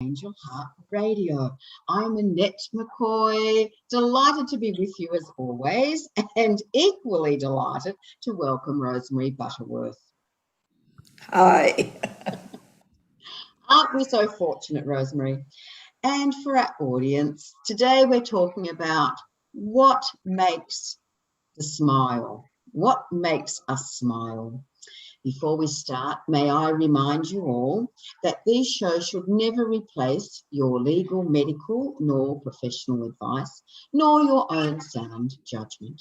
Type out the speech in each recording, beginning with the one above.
Angel Heart Radio. I'm Annette McCoy, delighted to be with you as always, and equally delighted to welcome Rosemary Butterworth. Hi. Aren't we so fortunate, Rosemary? And for our audience, today we're talking about what makes the smile. What makes us smile? Before we start, may I remind you all that these shows should never replace your legal, medical, nor professional advice, nor your own sound judgment.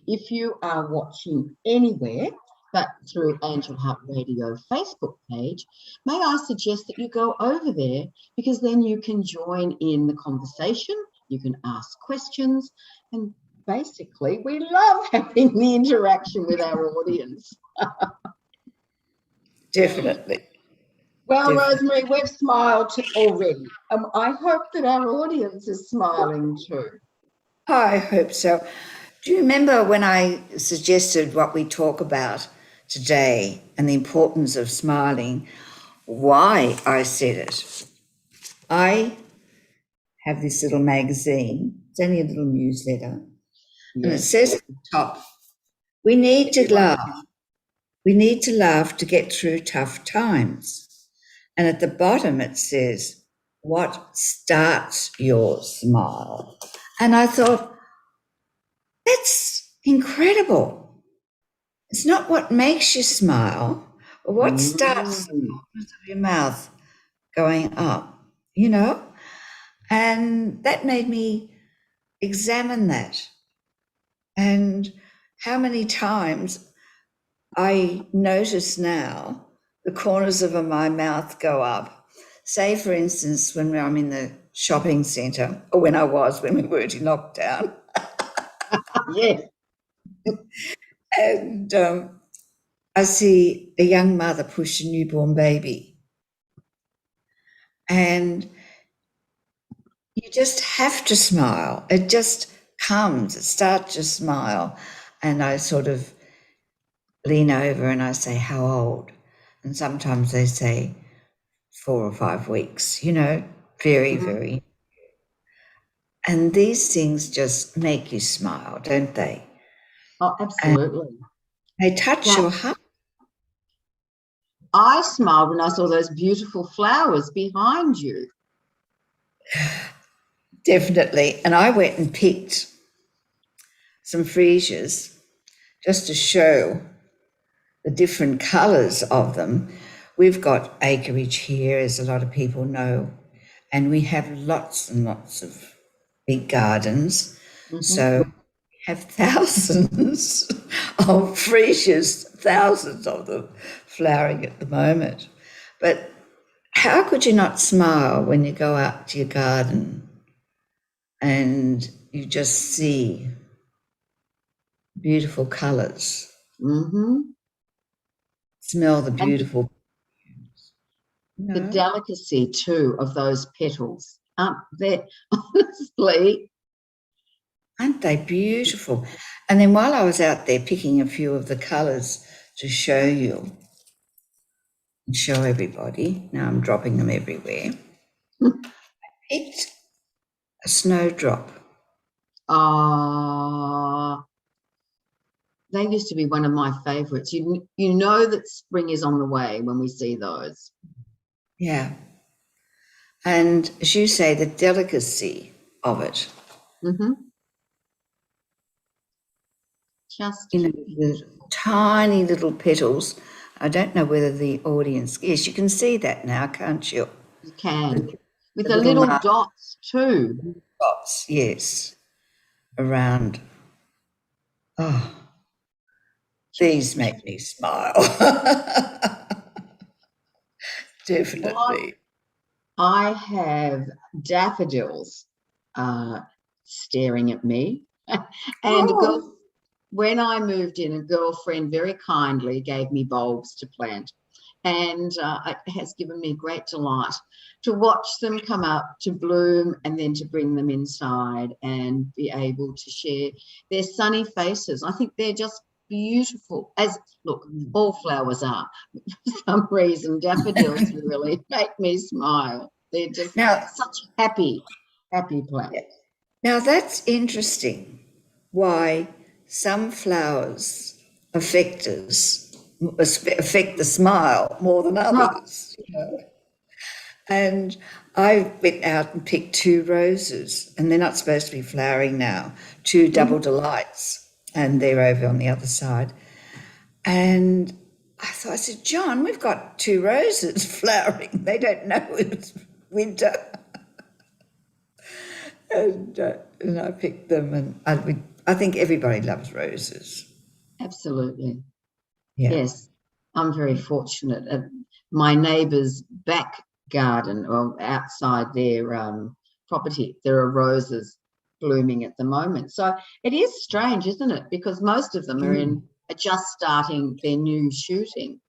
If you are watching anywhere but through Angel Heart Radio Facebook page, may I suggest that you go over there, because then you can join in the conversation, you can ask questions, and basically we love having the interaction with our audience. Definitely. Well, Rosemary, we've smiled already. I hope that our audience is smiling too. I hope so. Do you remember when I suggested what we talk about today and the importance of smiling, why I said it? I have this little magazine. It's only a little newsletter. Yes. And it says at the top, we need to laugh. We need to laugh to get through tough times. And at the bottom it says, what starts your smile? And I thought, that's incredible. It's not what makes you smile, but what starts the corners of your mouth going up, you know? And that made me examine that. And how many times I notice now the corners of my mouth go up. Say, for instance, when I'm in the shopping centre, or when we weren't in lockdown. Yes. And I see a young mother push a newborn baby. And you just have to smile. It just comes. It starts to smile. And I sort of lean over and I say, how old? And sometimes they say 4 or 5 weeks, you know, very, very. And these things just make you smile, don't they? Oh, absolutely. And they touch your heart. I smiled when I saw those beautiful flowers behind you. Definitely. And I went and picked some freesias just to show the different colours of them. We've got acreage here, as a lot of people know, and we have lots and lots of big gardens. So we have thousands of freesias, thousands of them flowering at the moment. But how could you not smile when you go out to your garden and you just see beautiful colours? Smell the beautiful. The delicacy too of those petals, aren't they? Honestly, aren't they beautiful? And then while I was out there picking a few of the colours to show you and show everybody, now I'm dropping them everywhere, I picked a snowdrop. They used to be one of my favourites. You know that spring is on the way when we see those. Yeah. And as you say, the delicacy of it. Just, you know, the tiny little petals. I don't know whether the audience, yes, you can see that now, can't you? You can. With the little dots too. Dots, yes, around. Oh, these make me smile. Definitely. Well, I have daffodils staring at me. And when I moved in, a girlfriend very kindly gave me bulbs to plant. And it has given me great delight to watch them come up, to bloom, and then to bring them inside and be able to share their sunny faces. I think they're just beautiful, as, look, all flowers are. For some reason, daffodils really make me smile. They're just Now, such happy plants. now that's interesting. Why some flowers affect us, affect the smile more than Right. others. And I went out and picked 2 roses, and they're not supposed to be flowering now. 2 double delights, and they're over on the other side. And I said, John, we've got 2 roses flowering. They don't know it's winter. And I picked them, and I think everybody loves roses. Absolutely. Yeah. Yes. I'm very fortunate. My neighbour's back garden, or outside their property, there are roses blooming at the moment. So it is strange, isn't it? Because most of them are just starting their new shooting.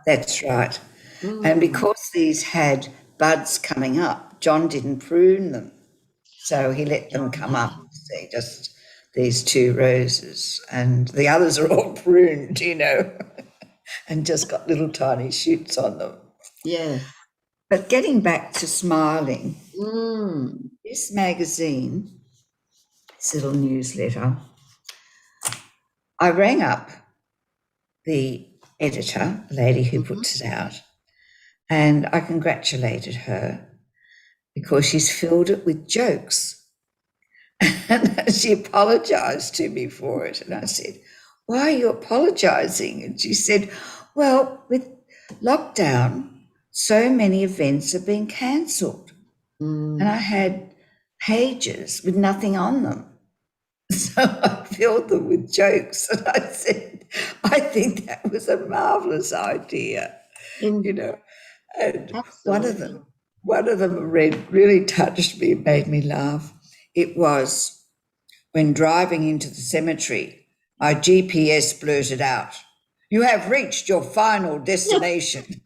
That's right. And because these had buds coming up, John didn't prune them. So he let them come up, see, just these 2 roses. And the others are all pruned, and just got little tiny shoots on them. Yes. But getting back to smiling, Mm. this magazine, this little newsletter, I rang up the editor, the lady who puts it out, and I congratulated her because she's filled it with jokes. And she apologised to me for it. And I said, why are you apologising? And she said, well, with lockdown, so many events have been cancelled. And I had pages with nothing on them. So I filled them with jokes. And I said, I think that was a marvellous idea, And Absolutely. one of them really touched me, made me laugh. It was, when driving into the cemetery, my GPS blurted out, "You have reached your final destination."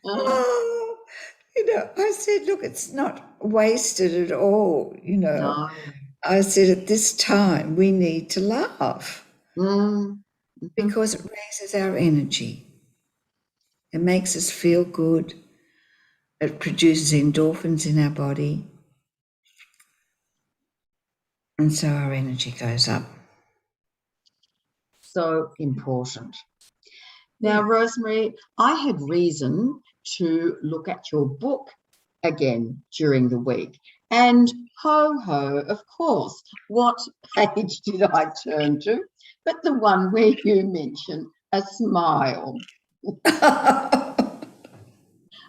Oh, I said, look, it's not wasted at all, No. I said, at this time, we need to laugh because it raises our energy. It makes us feel good. It produces endorphins in our body. And so our energy goes up. So important. Now, Rosemary, I had reason to look at your book again during the week. And ho, of course, what page did I turn to? But the one where you mention a smile.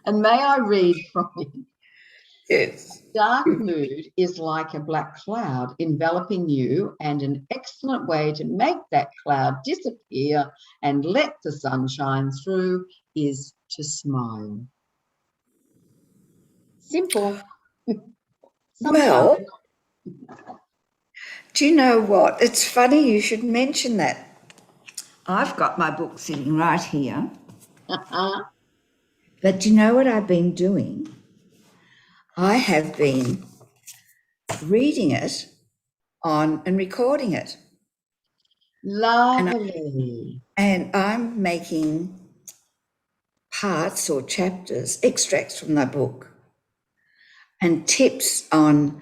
And may I read from it? Yes. Dark mood is like a black cloud enveloping you, and an excellent way to make that cloud disappear and let the sun shine through is to smile. Simple. Well, do you know what? It's funny you should mention that. I've got my book sitting right here. But do you know what I've been doing? I have been reading it and recording it. Lovely. And I'm making parts or chapters, extracts from the book, and tips on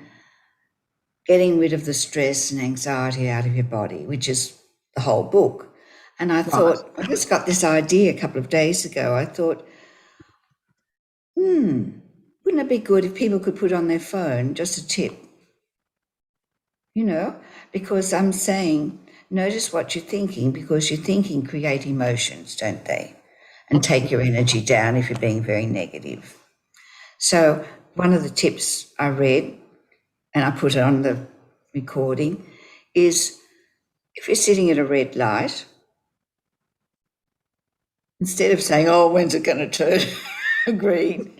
getting rid of the stress and anxiety out of your body, which is the whole book. And I thought, I just got this idea a couple of days ago. I thought, wouldn't it be good if people could put on their phone just a tip? Because I'm saying, notice what you're thinking, because your thinking create emotions, don't they? And take your energy down if you're being very negative. So one of the tips I read, and I put it on the recording, is if you're sitting at a red light, instead of saying, oh, when's it going to turn green,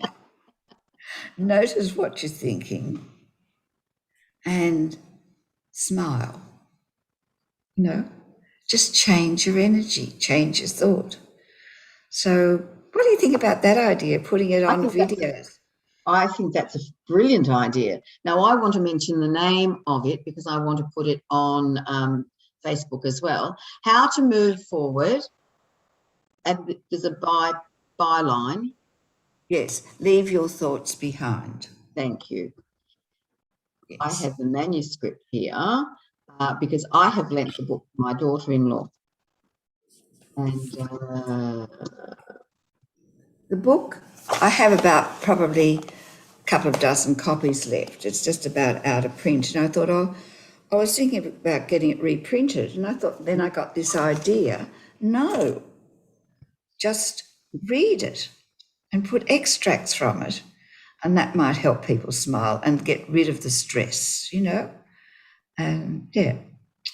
notice what you're thinking and smile. Just change your energy, change your thought. So what do you think about that idea, putting it on videos? I think that's a brilliant idea. Now, I want to mention the name of it because I want to put it on Facebook as well. How to Move Forward And there's a byline. Yes, leave your thoughts behind. Thank you. Yes. I have the manuscript here because I have lent the book to my daughter-in-law. And the book, I have about probably a couple of dozen copies left. It's just about out of print. And I thought, I was thinking about getting it reprinted. And I thought, then I got this idea. No, just read it and put extracts from it. And that might help people smile and get rid of the stress, And yeah,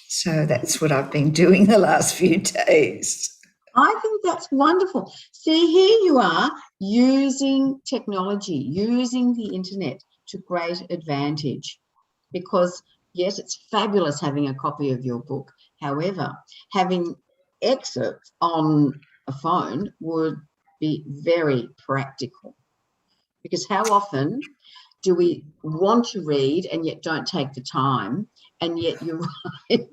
so that's what I've been doing the last few days. I think that's wonderful. See, here you are using technology, using the internet to great advantage, because yes, it's fabulous having a copy of your book. However, having excerpts on a phone would be very practical, because how often do we want to read and yet don't take the time? And yet you're right.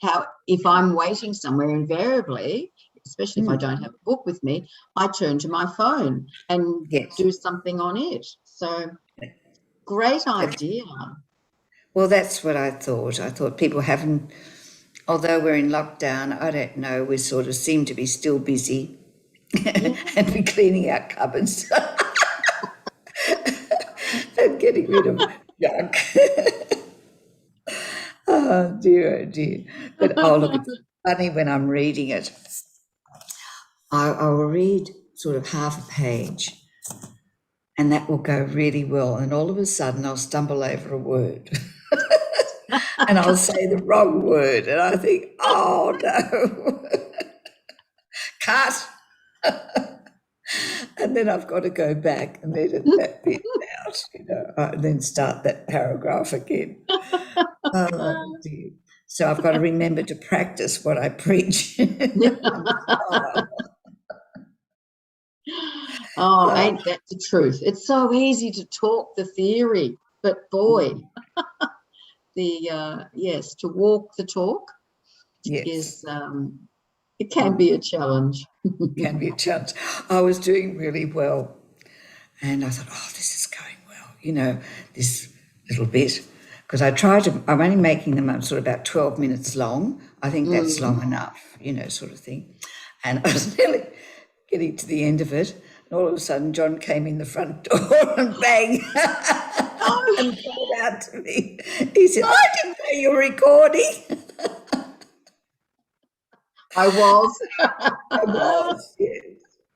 How if I'm waiting somewhere, invariably, especially if I don't have a book with me, I turn to my phone and do something on it. So great idea. Well, that's what I thought. I thought people haven't, although we're in lockdown, I don't know, we sort of seem to be still busy and be cleaning out cupboards and getting rid of junk. Oh dear, oh dear. But look, it's funny when I'm reading it. I will read sort of half a page and that will go really well. And all of a sudden I'll stumble over a word and I'll say the wrong word. And I think, oh no, cut. And then I've got to go back and edit that bit out, and then start that paragraph again. Oh dear. So I've got to remember to practice what I preach. Oh, ain't that the truth? It's so easy to talk the theory, but boy, to walk the talk is it can be a challenge. Can be a challenge. I was doing really well, and I thought, oh, this is going well, this little bit. Because I'm only making them sort of about 12 minutes long. I think that's long enough, sort of thing. And I was nearly getting to the end of it. And all of a sudden, John came in the front door and bang, and called out to me. He said, I didn't know you were recording. I was. I was, yes.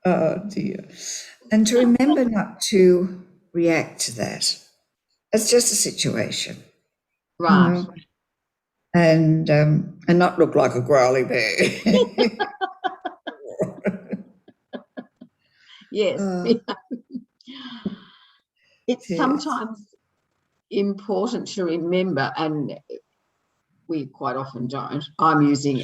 Oh, dear. And to remember not to react to that. It's just a situation. Right. And not look like a growly bear. Yes. It's sometimes important to remember, and we quite often don't. I'm using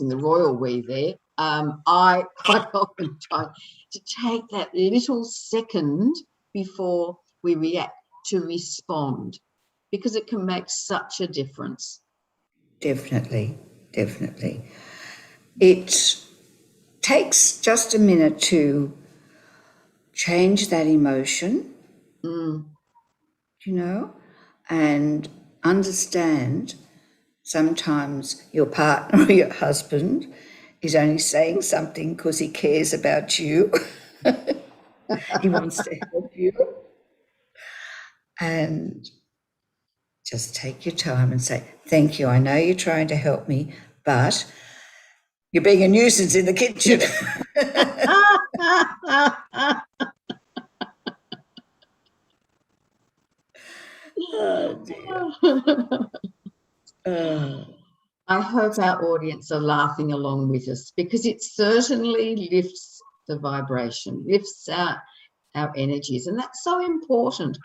the royal we there. I quite often try to take that little second before we react to respond, because it can make such a difference. Definitely. It takes just a minute to change that emotion, and understand sometimes your partner or your husband is only saying something because he cares about you. He wants to help you. And just take your time and say, thank you, I know you're trying to help me, but you're being a nuisance in the kitchen. Oh, dear. I hope our audience are laughing along with us, because it certainly lifts the vibration, lifts our energies. And that's so important,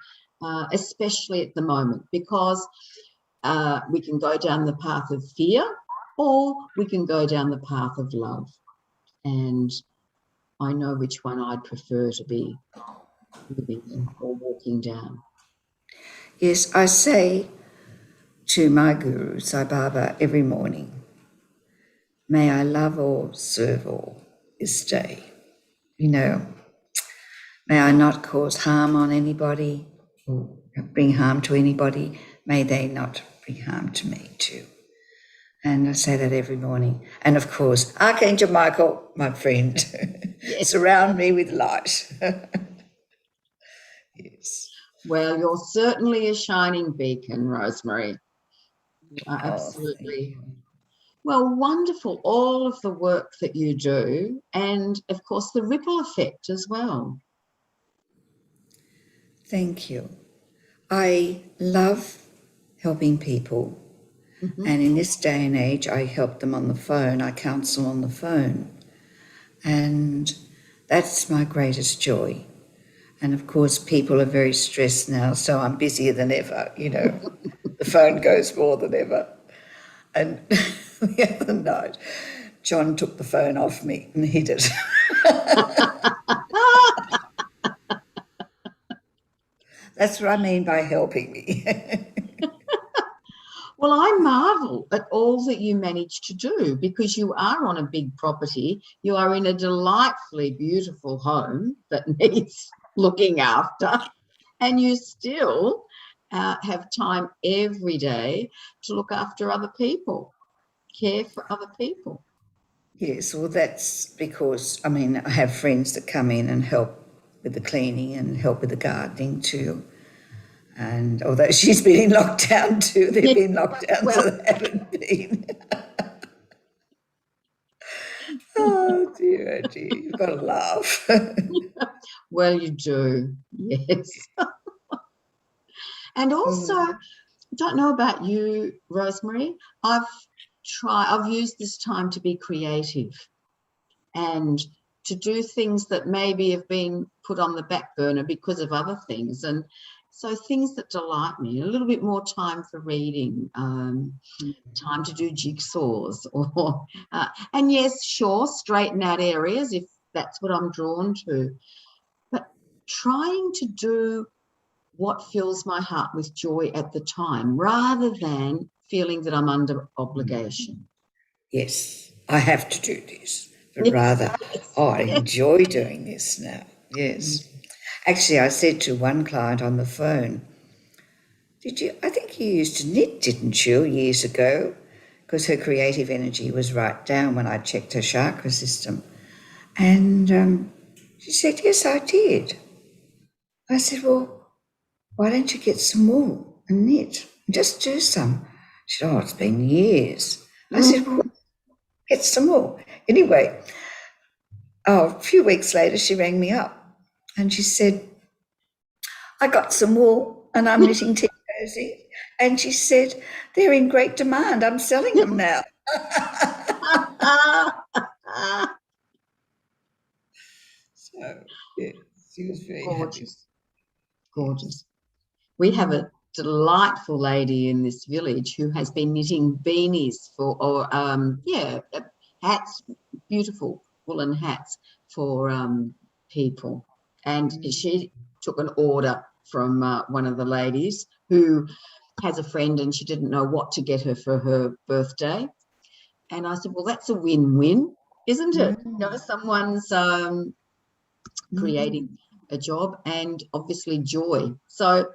especially at the moment, because we can go down the path of fear or we can go down the path of love. And I know which one I'd prefer to be living in or walking down. Yes, I say to my guru, Sai Baba, every morning, may I love all, serve all. this day. You know, may I not cause harm on anybody or bring harm to anybody. May they not bring harm to me too. And I say that every morning. And of course, Archangel Michael, my friend, Yes. surround me with light. Yes. Well, you're certainly a shining beacon, Rosemary. You are Oh, absolutely, well, wonderful. All of the work that you do, and of course, the ripple effect as well. thank you. I love helping people. Mhm. And in this day and age, I help them on the phone. I counsel on the phone. And that's my greatest joy. And of course, people are very stressed now, so I'm busier than ever, you know. The phone goes more than ever. And the other night, John took the phone off me and hid it. That's what I mean by helping me. Well, I marvel at all that you manage to do, because you are on a big property. You are in a delightfully beautiful home that needs looking after, and you still have time every day to look after other people, care for other people. Yes, well, that's because, I mean, I have friends that come in and help with the cleaning and help with the gardening too. And although she's been in lockdown too, they've Yeah, been locked down, well, so they haven't been. Oh dear, oh dear, you've got to laugh. well, you do, yes. And also, Mm, don't know about you, Rosemary. I've used this time to be creative and to do things that maybe have been put on the back burner because of other things. And so things that delight me, a little bit more time for reading, time to do jigsaws, or and yes, sure, straighten out areas if that's what I'm drawn to. But trying to do what fills my heart with joy at the time, rather than feeling that I'm under obligation. yes, I have to do this, but Yes, rather, yes, oh, I yes. enjoy doing this now. Yes. Actually, I said to one client on the phone, I think you used to knit, didn't you, years ago? Because her creative energy was right down when I checked her chakra system. And she said, yes, I did. I said, well, why don't you get some wool and knit? Just do some. She said, oh, it's been years. I said, well, get some wool. Anyway, a few weeks later, she rang me up and she said, I got some wool and I'm knitting tea cozy. And she said, they're in great demand. I'm selling them now. So, yeah, she was very happy. Gorgeous, gorgeous. We have a delightful lady in this village who has been knitting beanies for, or hats, beautiful woolen hats for people. And she took an order from one of the ladies who has a friend, and she didn't know what to get her for her birthday. And I said, well, that's a win-win, isn't it? You know, someone's creating a job and obviously joy. So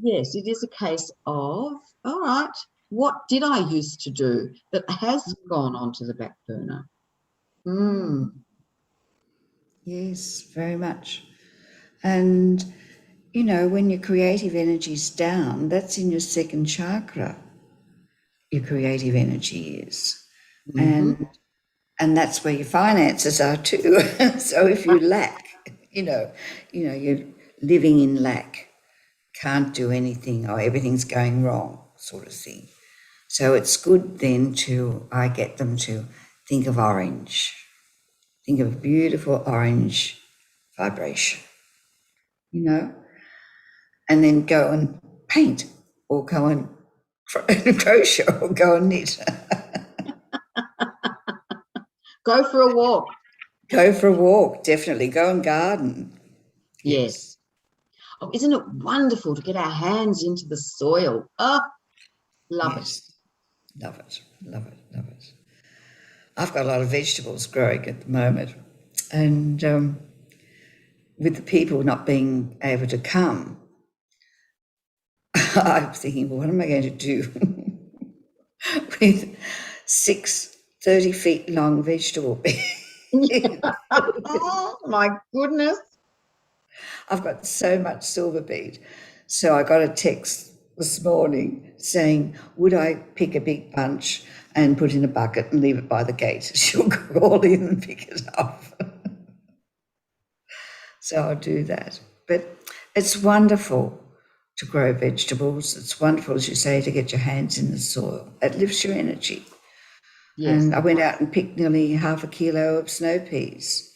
yes, it is a case of, all right, what did I used to do that has gone onto the back burner? Yes, very much. And, you know, when your creative energy's down, that's in your second chakra, your creative energy is. Mm-hmm. And that's where your finances are too. So if you lack, you're living in lack, can't do anything, or everything's going wrong, sort of thing. So it's good then I get them to think of orange. Think of a beautiful orange vibration, you know, and then go and paint or go and crochet or go and knit. Go for a walk. Go for a walk, definitely. Go and garden. Yes. Oh, isn't it wonderful to get our hands into the soil? Oh, love it. Yes. Love it, love it, love it. I've got a lot of vegetables growing at the moment, and with the people not being able to come, I'm thinking, well, what am I going to do with 6 30-feet long vegetable beds? Oh my goodness. I've got so much silver beet. So I got a text this morning saying, would I pick a big bunch and put in a bucket and leave it by the gate? She'll crawl in and pick it up. So I'll do that. But it's wonderful to grow vegetables. It's wonderful, as you say, to get your hands in the soil. It lifts your energy. Yes. And I went out and picked nearly half a kilo of snow peas.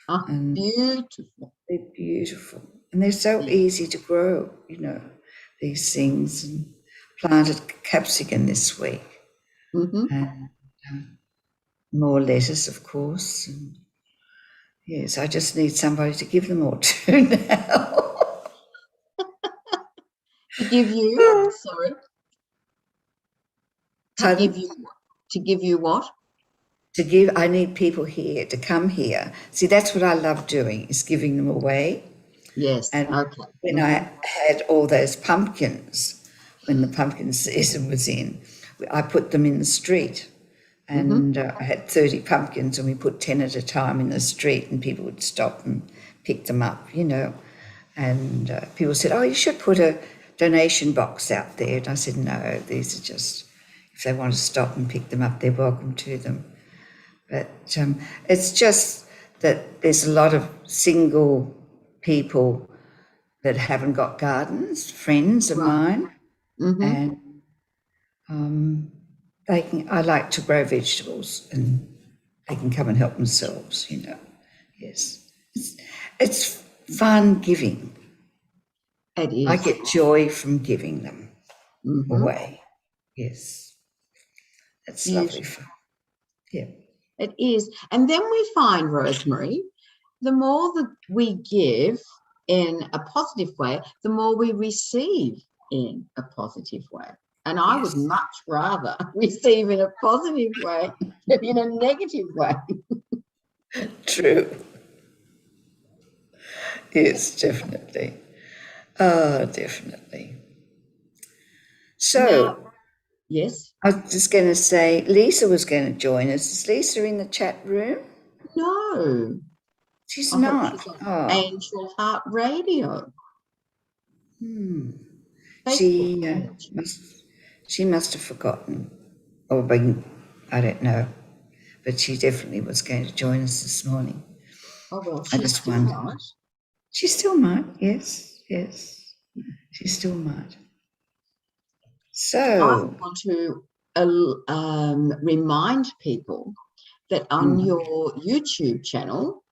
Oh, And beautiful. they're beautiful. And they're so easy to grow, these things. And planted capsicum this week. Mm-hmm. And more lettuce, of course. And yes, I just need somebody to give them all to now. To give you, sorry. Pardon? To give you what? I need people here to come here. See, that's what I love doing, is giving them away. Yes. And okay. when I had all those pumpkins, when the pumpkin season was in, I put them in the street. And I had 30 pumpkins, and we put 10 at a time in the street, and people would stop and pick them up, And people said, oh, you should put a donation box out there. And I said, no, these are just, if they want to stop and pick them up, they're welcome to them. But it's just that there's a lot of single people that haven't got gardens, friends of mine, and I like to grow vegetables, and they can come and help themselves, Yes, it's fun giving. It is. I get joy from giving them away. Yes, it's lovely fun. Yeah. It is. And then we find, Rosemary, the more that we give in a positive way, the more we receive in a positive way. And I would much rather receive in a positive way than in a negative way. True. Yes, definitely. Oh, definitely. So, now, yes? I was just going to say, Lisa was going to join us. Is Lisa in the chat room? No. She's not. She's on Angel Heart Radio. She must have forgotten, or been, I don't know, but she definitely was going to join us this morning. Oh, well, she still might. She still might, yes. She still might. So I want to remind people that on your YouTube channel,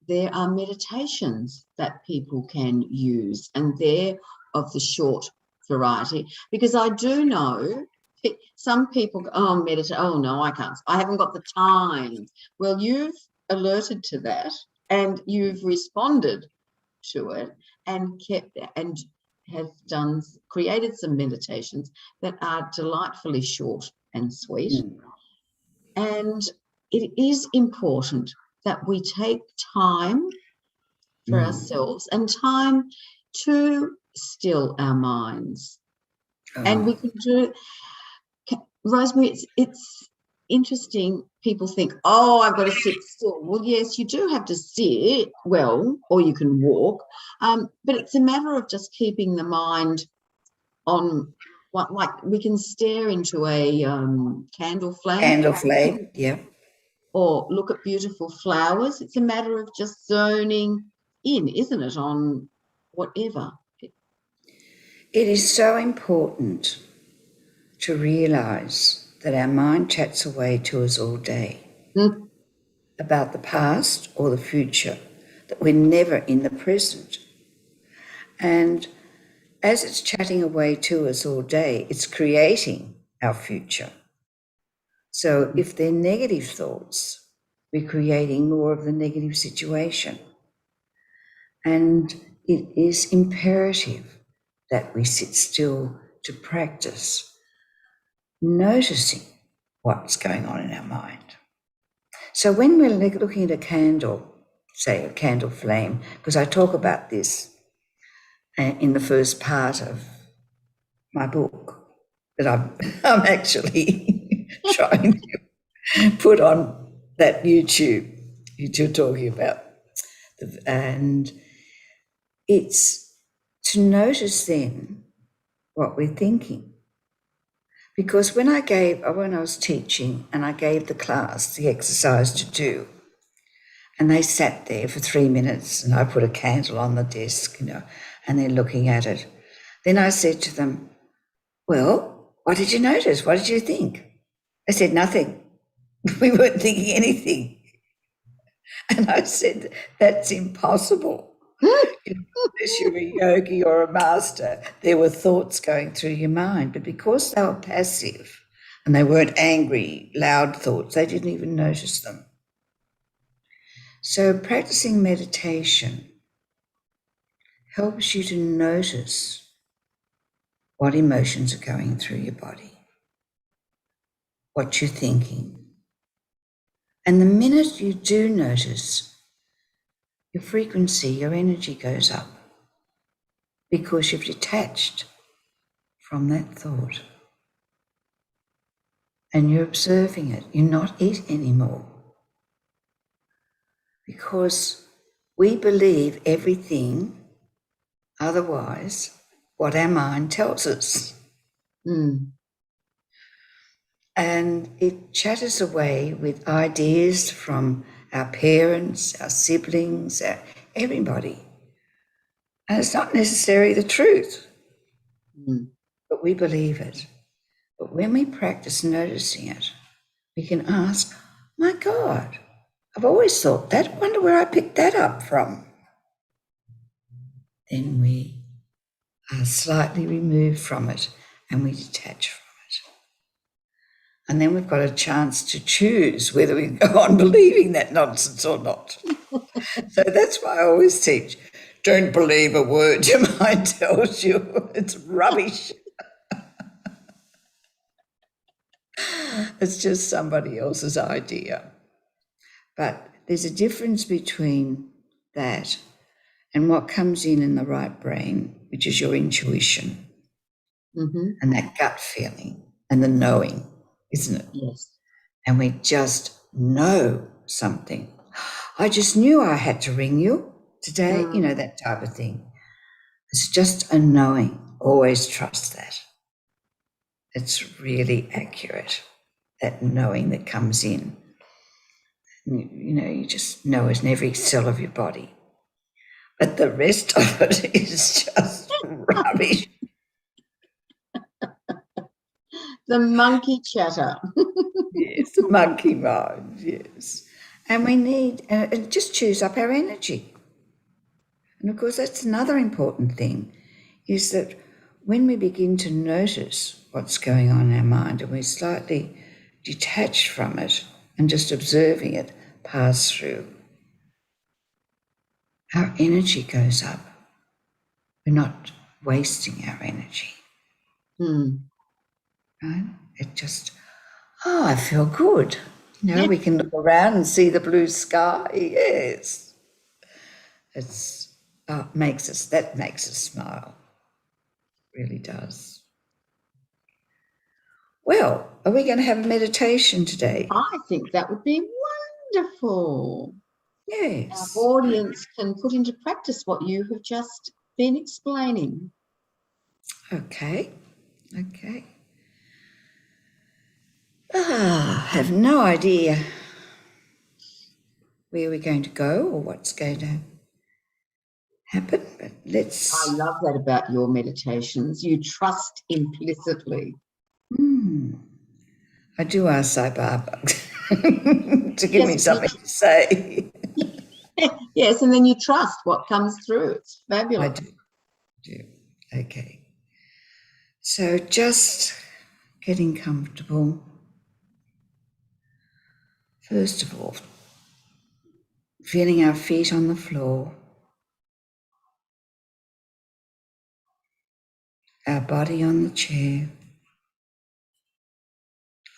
there are meditations that people can use, and they're of the short variety, because I do know some people go, oh, meditate, oh no, I can't, I haven't got the time. Well, you've alerted to that, and you've responded to it, and have created some meditations that are delightfully short and sweet. And it is important that we take time for ourselves and time to still our minds. And we can do, Rosemary, it's interesting. People think, oh, I've got to sit still. Well, yes, you do have to sit well, or you can walk, but it's a matter of just keeping the mind on what, like we can stare into a candle flame. Yeah. Or look at beautiful flowers. It's a matter of just zoning in, isn't it, on whatever. It is so important to realise that our mind chats away to us all day about the past or the future, that we're never in the present. And as it's chatting away to us all day, it's creating our future. So if they're negative thoughts, we're creating more of the negative situation. And it is imperative that we sit still to practice noticing what's going on in our mind. So when we're looking at a candle, say a candle flame, because I talk about this in the first part of my book that I'm actually trying to put on that YouTube you're talking about. And it's to notice then what we're thinking. Because when I was teaching and I gave the class the exercise to do, and they sat there for 3 minutes and I put a candle on the desk, and they're looking at it. Then I said to them, well, what did you notice? What did you think? They said, nothing. We weren't thinking anything. And I said, that's impossible. Unless you're a yogi or a master, there were thoughts going through your mind. But because they were passive and they weren't angry, loud thoughts, they didn't even notice them. So practicing meditation helps you to notice what emotions are going through your body, what you're thinking. And the minute you do notice, your frequency, your energy goes up because you've detached from that thought. And you're observing it. You're not it anymore. Because we believe everything otherwise what our mind tells us. And it chatters away with ideas from our parents, our siblings, everybody. And it's not necessarily the truth, but we believe it. But when we practice noticing it, we can ask, my God, I've always thought that. I wonder where I picked that up from. Then we are slightly removed from it and we detach from it. And then we've got a chance to choose whether we go on believing that nonsense or not. So that's why I always teach, don't believe a word your mind tells you. It's rubbish. It's just somebody else's idea. But there's a difference between that and what comes in the right brain, which is your intuition and that gut feeling and the knowing, isn't it? Yes. And we just know something. I just knew I had to ring you today, that type of thing. It's just a knowing. Always trust that. It's really accurate, that knowing that comes in. You just know it in every cell of your body. But the rest of it is just rubbish. The monkey chatter. Yes, the monkey mind, yes. And we need, just choose up our energy. And of course, that's another important thing, is that when we begin to notice what's going on in our mind and we're slightly detached from it and just observing it pass through, our energy goes up. We're not wasting our energy. Right? It just, I feel good. We can look around and see the blue sky. Yes. That makes us smile. It really does. Well, are we going to have a meditation today? I think that would be wonderful. Yes. Our audience can put into practice what you have just been explaining. Okay. I have no idea where we're going to go or what's going to happen, but let's... I love that about your meditations. You trust implicitly. I do ask Sai Baba to give me something to say. Yes, and then you trust what comes through. It's fabulous. I do. Okay. So just getting comfortable. First of all, feeling our feet on the floor, our body on the chair,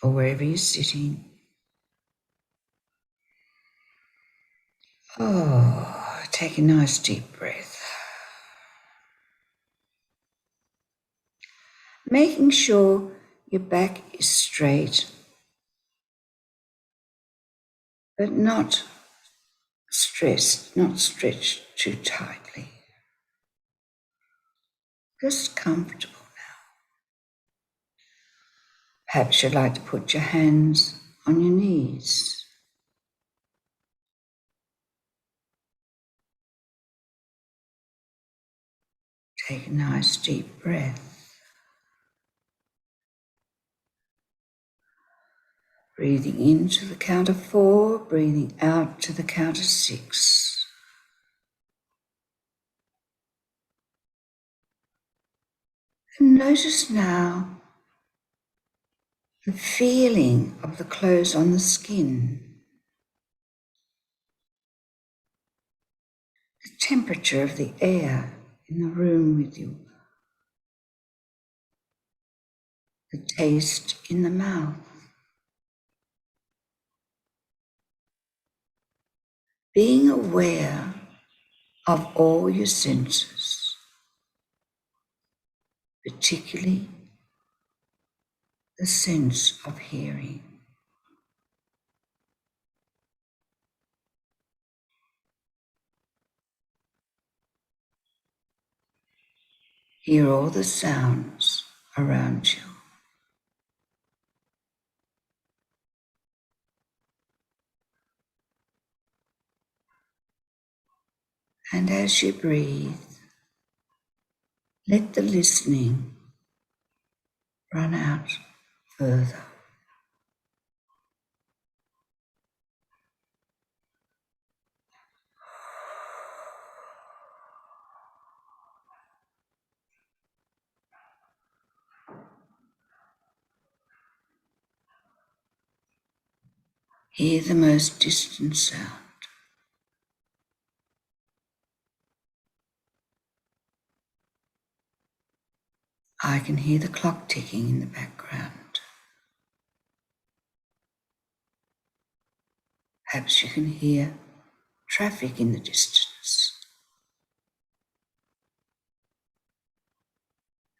or wherever you're sitting. Oh, take a nice deep breath. Making sure your back is straight, but not stressed, not stretched too tightly. Just comfortable now. Perhaps you'd like to put your hands on your knees. Take a nice deep breath. Breathing in to the count of 4, breathing out to the count of 6. And notice now the feeling of the clothes on the skin, the temperature of the air in the room with you, the taste in the mouth. Being aware of all your senses, particularly the sense of hearing. Hear all the sounds around you. And as you breathe, let the listening run out further. Hear the most distant sound. I can hear the clock ticking in the background. Perhaps you can hear traffic in the distance.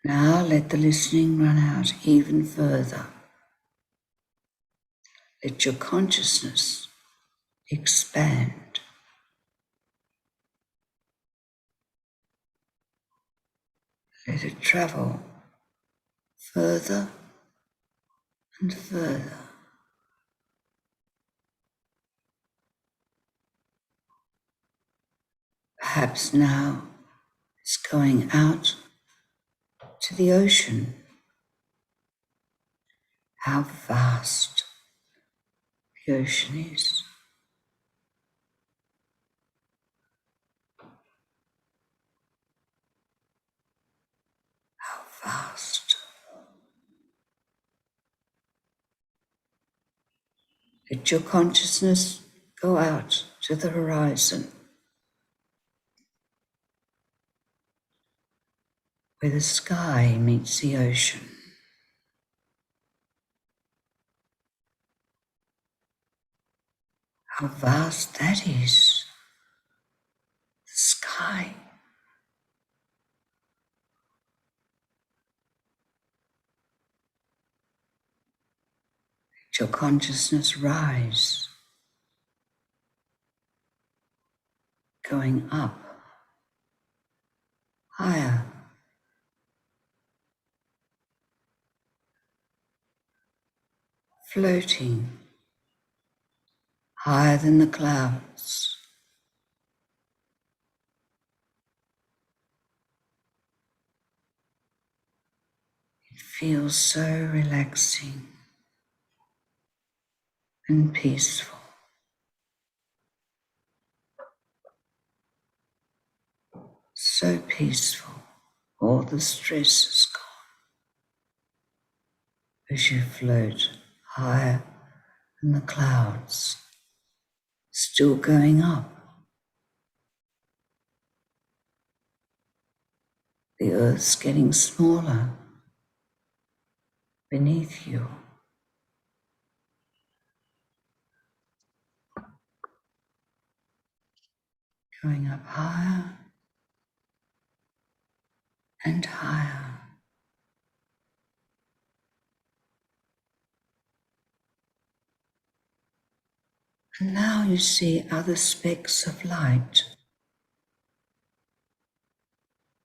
Now let the listening run out even further. Let your consciousness expand. Let it travel further and further. Perhaps now it's going out to the ocean. How vast the ocean is. How vast. Let your consciousness go out to the horizon, where the sky meets the ocean. How vast that is, the sky. Let your consciousness rise, going up, higher, floating, higher than the clouds. It feels so relaxing and peaceful. So peaceful, all the stress is gone as you float higher than the clouds, still going up. The earth's getting smaller beneath you. going up higher and higher. And now you see other specks of light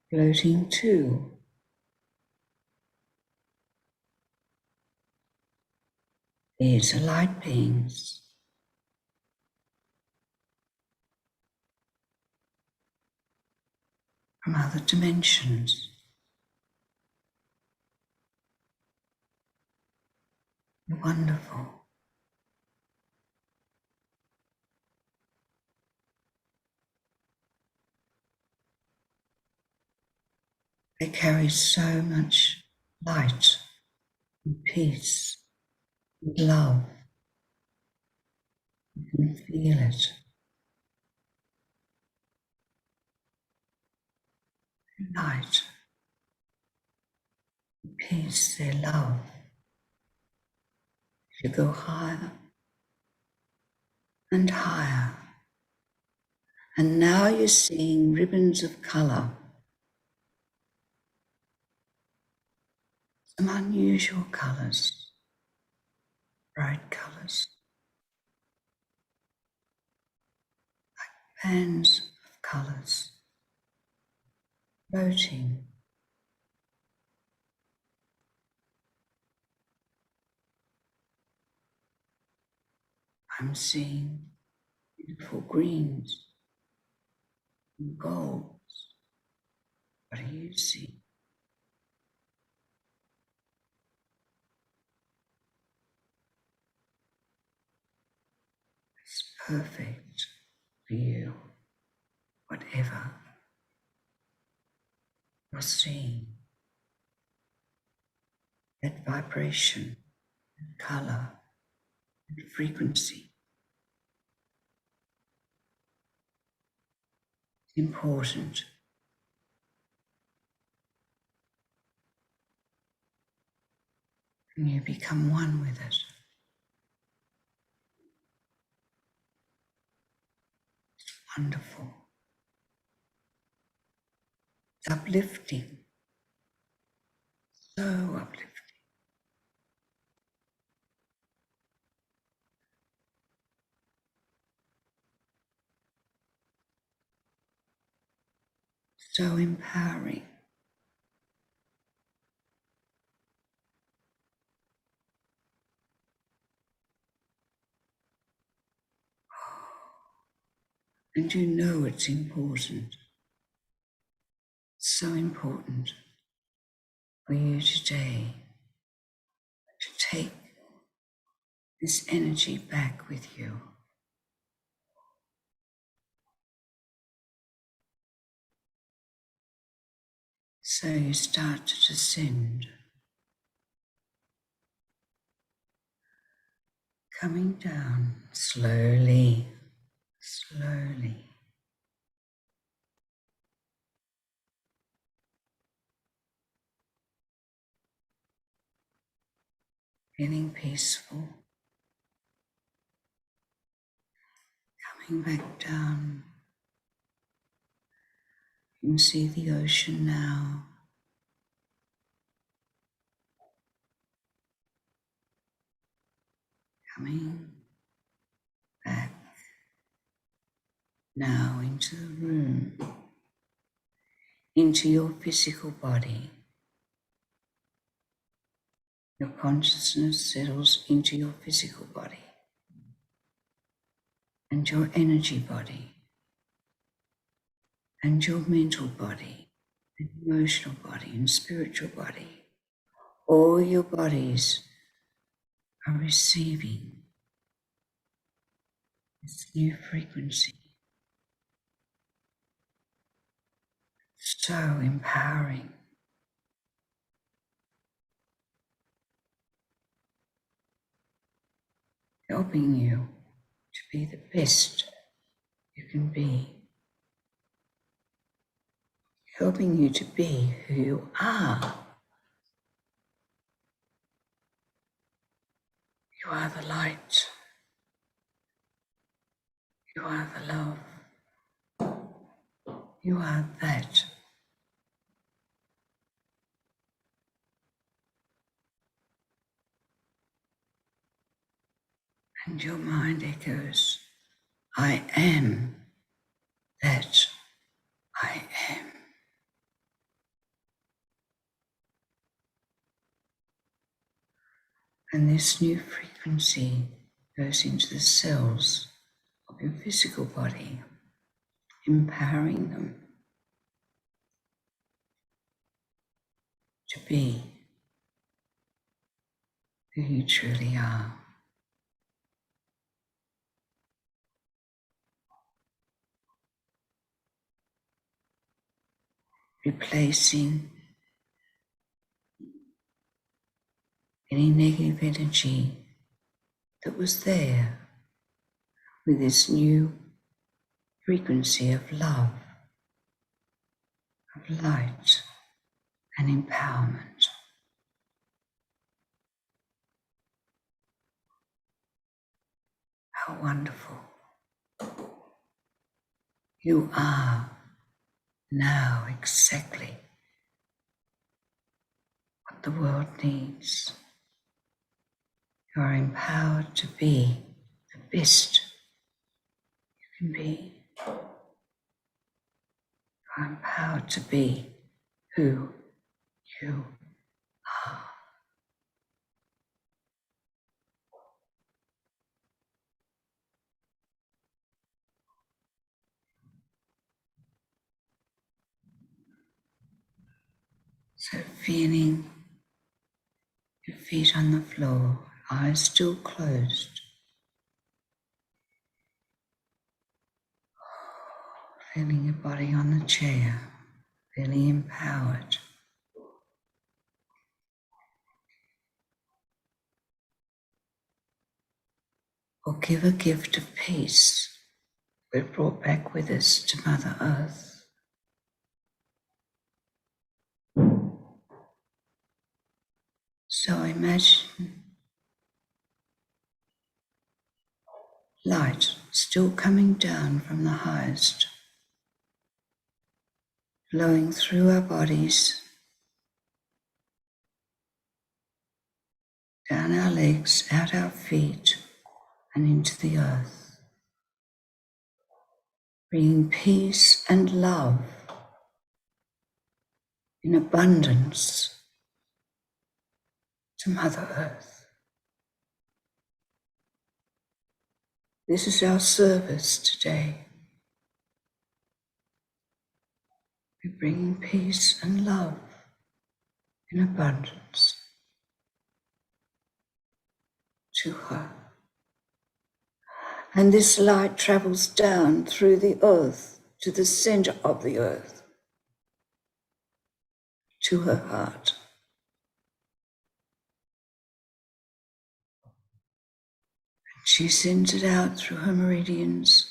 floating too. These are light beings. From other dimensions. Wonderful. They carry so much light and peace and love. You can feel it. Their light, their peace, their love. You go higher and higher. And now you're seeing ribbons of colour. Some unusual colours, bright colours, like bands of colours floating. I'm seeing beautiful greens and golds. What do you see? It's perfect for you, whatever you're seeing. That vibration and colour and frequency is important. And you become one with it. It's wonderful. It's uplifting. So uplifting. So empowering. And you know it's important. It's so important for you today to take this energy back with you. So you start to descend, coming down slowly, slowly. Feeling peaceful, coming back down. You can see the ocean now. Coming back now into the room, into your physical body. Your consciousness settles into your physical body and your energy body and your mental body and emotional body and spiritual body. All your bodies are receiving this new frequency. So empowering. Helping you to be the best you can be. Helping you to be who you are. You are the light. You are the love. You are that. And your mind echoes, I am that I am. And this new frequency goes into the cells of your physical body, empowering them to be who you truly are. Replacing any negative energy that was there with this new frequency of love, of light and empowerment. How wonderful. You are now exactly what the world needs. You are empowered to be the best you can be. You are empowered to be who you are. So feeling your feet on the floor, eyes still closed. Feeling your body on the chair, feeling empowered. Or give a gift of peace we've brought back with us to Mother Earth. So imagine light still coming down from the highest, flowing through our bodies, down our legs, out our feet, and into the earth, bringing peace and love in abundance to Mother Earth. This is our service today. We're bringing peace and love in abundance to her. And this light travels down through the earth to the center of the earth, to her heart. She sends it out through her meridians,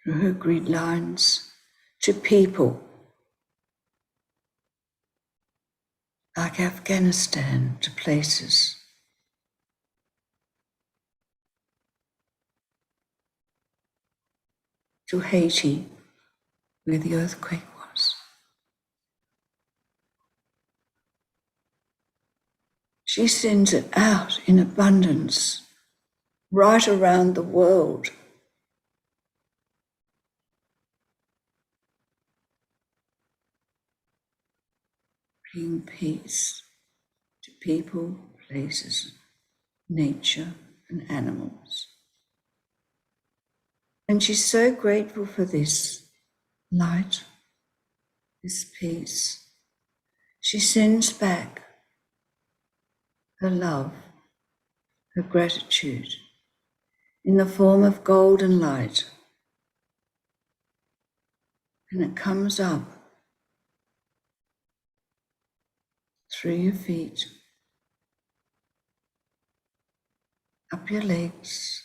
through her grid lines, to people like Afghanistan, to places to Haiti, where the earthquake was. She sends it out in abundance right around the world. Bringing peace to people, places, nature, and animals. And she's so grateful for this light, this peace. She sends back her love, her gratitude, in the form of golden light. And it comes up through your feet, up your legs,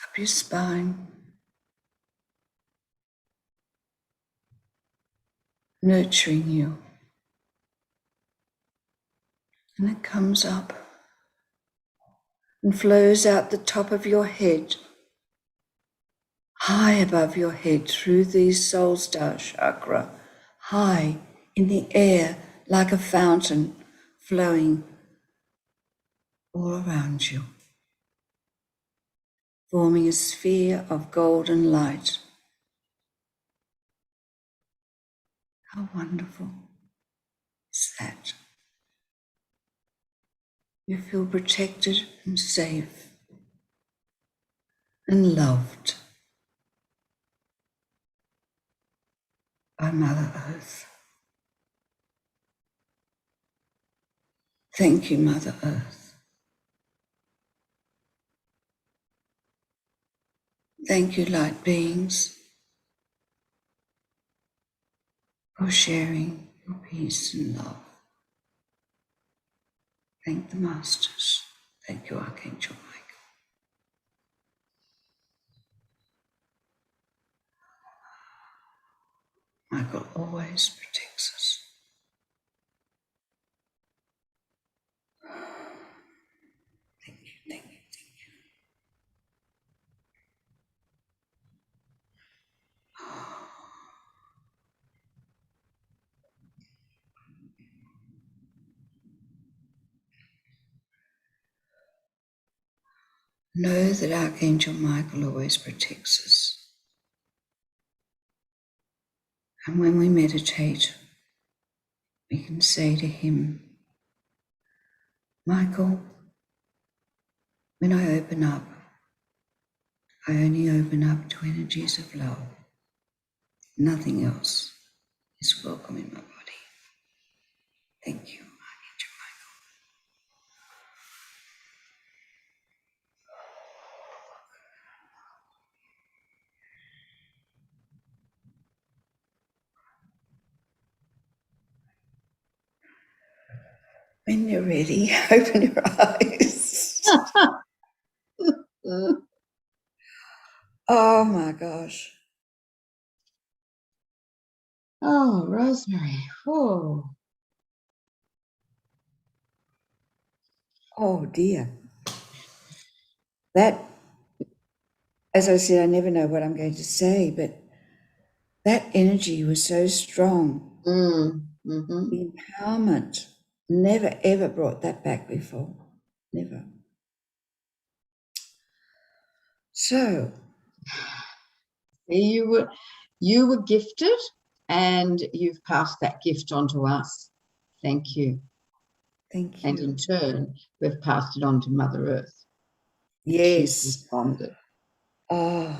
up your spine, nurturing you. And it comes up and flows out the top of your head, high above your head through the soul star chakra, high in the air like a fountain flowing all around you, forming a sphere of golden light. How wonderful is that? You feel protected and safe and loved by Mother Earth. Thank you, Mother Earth. Thank you, light beings, for sharing your peace and love. Thank the Masters. Thank you, Archangel Michael. Michael always protects us. Thank you, thank you, thank you. Know that Archangel Michael always protects us. And when we meditate, we can say to him, Michael, when I open up, I only open up to energies of love. Nothing else is welcome in my body. Thank you, Archangel Michael. When you're ready, open your eyes. Oh my gosh. Oh, Rosemary. Oh. Oh dear. That, as I said, I never know what I'm going to say, but that energy was so strong. Mm-hmm. The empowerment, never ever brought that back before. Never. So, You were gifted, and you've passed that gift on to us. Thank you. thank you. And in turn, we've passed it on to Mother Earth. Yes. She's responded. Oh,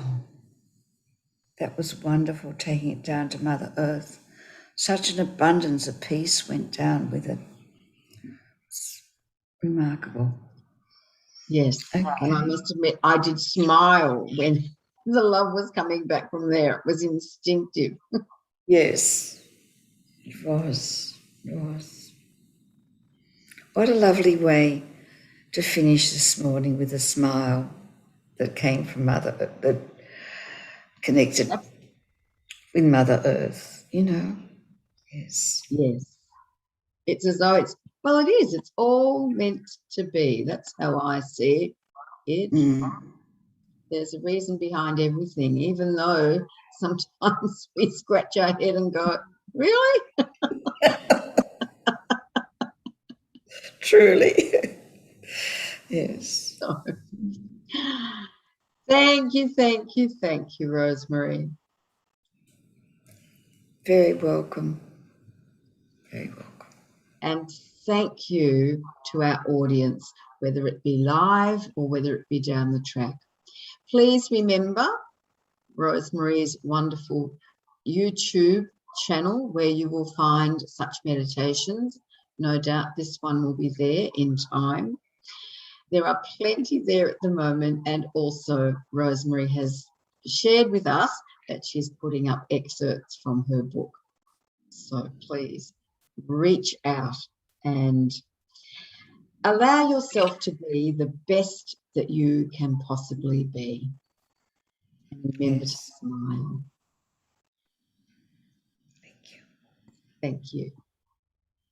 that was wonderful, taking it down to Mother Earth. Such an abundance of peace went down with it. It's remarkable. Yes. Okay. And I must admit, I did smile when the love was coming back from there. It was instinctive. Yes, it was. It was. What a lovely way to finish this morning, with a smile that came from that connected with Mother Earth, you know. Yes. Yes. It's as though well, it is. It's all meant to be. That's how I see it. There's a reason behind everything, even though sometimes we scratch our head and go, really? Truly. Yes. So, thank you, Rosemary. Very welcome. Very welcome. And thank you to our audience, whether it be live or whether it be down the track. Please remember Rosemary's wonderful YouTube channel, where you will find such meditations. No doubt this one will be there in time. There are plenty there at the moment, and also Rosemary has shared with us that she's putting up excerpts from her book. So please reach out and allow yourself to be the best that you can possibly be. And remember to smile. Thank you. Thank you.